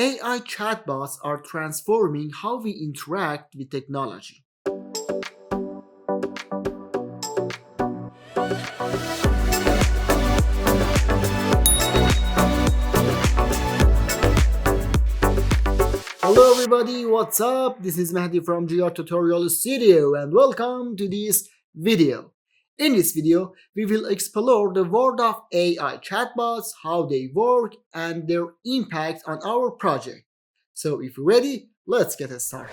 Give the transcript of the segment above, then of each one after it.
AI chatbots are transforming how we interact with technology. Hello everybody, what's up? This is Mehdi from GR Tutorial Studio and welcome to this video. In this video, we will explore the world of AI chatbots, how they work, and their impact on our project. So if you're ready, let's get started.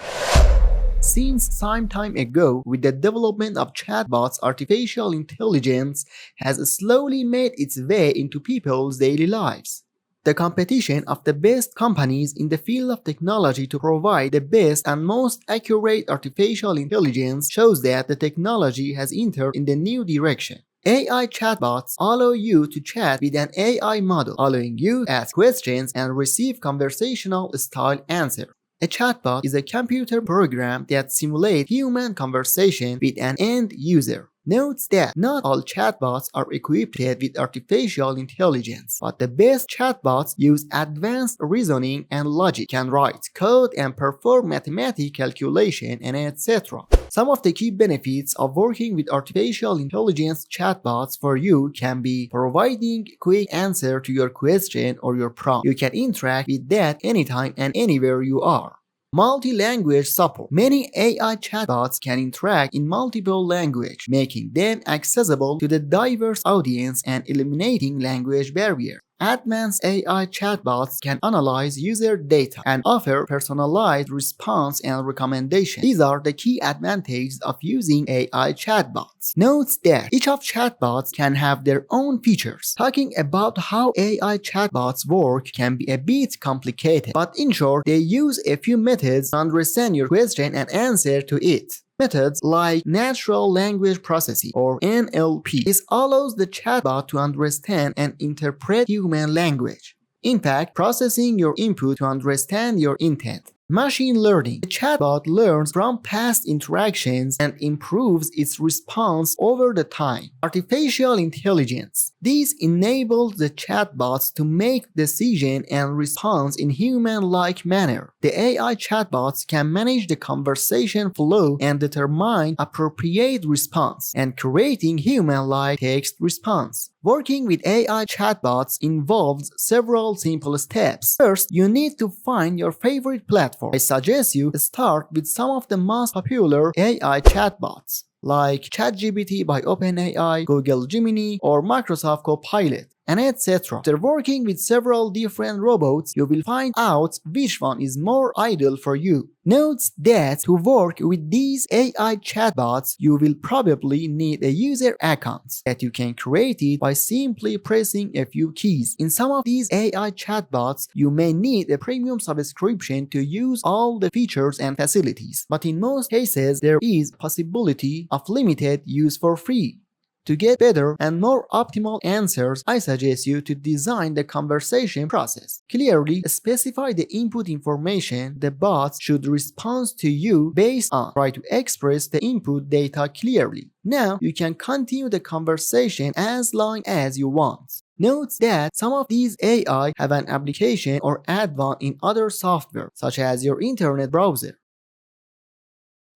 Since some time ago, with the development of chatbots, artificial intelligence has slowly made its way into people's daily lives. The competition of the best companies in the field of technology to provide the best and most accurate artificial intelligence shows that the technology has entered in the new direction. AI chatbots allow you to chat with an AI model, allowing you to ask questions and receive conversational style answers. A chatbot is a computer program that simulates human conversation with an end user. Note that not all chatbots are equipped with artificial intelligence, but the best chatbots use advanced reasoning and logic, can write code and perform mathematical calculation, and etc. Some of the key benefits of working with artificial intelligence chatbots for you can be providing quick answer to your question or your prompt. You can interact with that anytime and anywhere you are. Multi-language support. Many AI chatbots can interact in multiple languages, making them accessible to the diverse audience and eliminating language barriers. Advanced AI chatbots can analyze user data and offer personalized response and recommendations. These are the key advantages of using AI chatbots. Note that each of chatbots can have their own features. Talking about how AI chatbots work can be a bit complicated, but in short, they use a few methods to understand your question and answer to it. Methods like natural language processing or NLP. This allows the chatbot to understand and interpret human language. In fact, processing your input to understand your intent. Machine learning. The chatbot learns from past interactions and improves its response over the time. Artificial intelligence. This enables the chatbots to make decisions and response in human-like manner. The AI chatbots can manage the conversation flow and determine appropriate response, and creating human-like text response. Working with AI chatbots involves several simple steps. First, you need to find your favorite platform. I suggest you start with some of the most popular AI chatbots, like ChatGPT by OpenAI, Google Gemini, or Microsoft Copilot, and etc. After working with several different robots, you will find out which one is more ideal for you. Note that to work with these AI chatbots, you will probably need a user account that you can create it by simply pressing a few keys. In some of these AI chatbots, you may need a premium subscription to use all the features and facilities, but in most cases, there is possibility of limited use for free. To get better and more optimal answers, I suggest you to design the conversation process. Clearly specify the input information the bots should respond to you based on. Try to express the input data clearly. Now you can continue the conversation as long as you want. Note that some of these AI have an application or add-on in other software, such as your internet browser.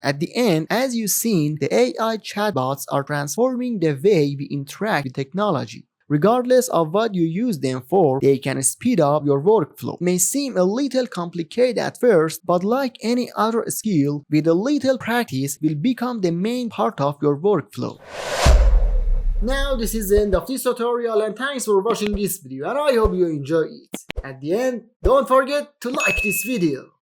At the end, as you've seen, the AI chatbots are transforming the way we interact with technology. Regardless of what you use them for, they can speed up your workflow. It may seem a little complicated at first, but like any other skill, with a little practice will become the main part of your workflow. Now this is the end of this tutorial and thanks for watching this video and I hope you enjoy it. At the end, don't forget to like this video.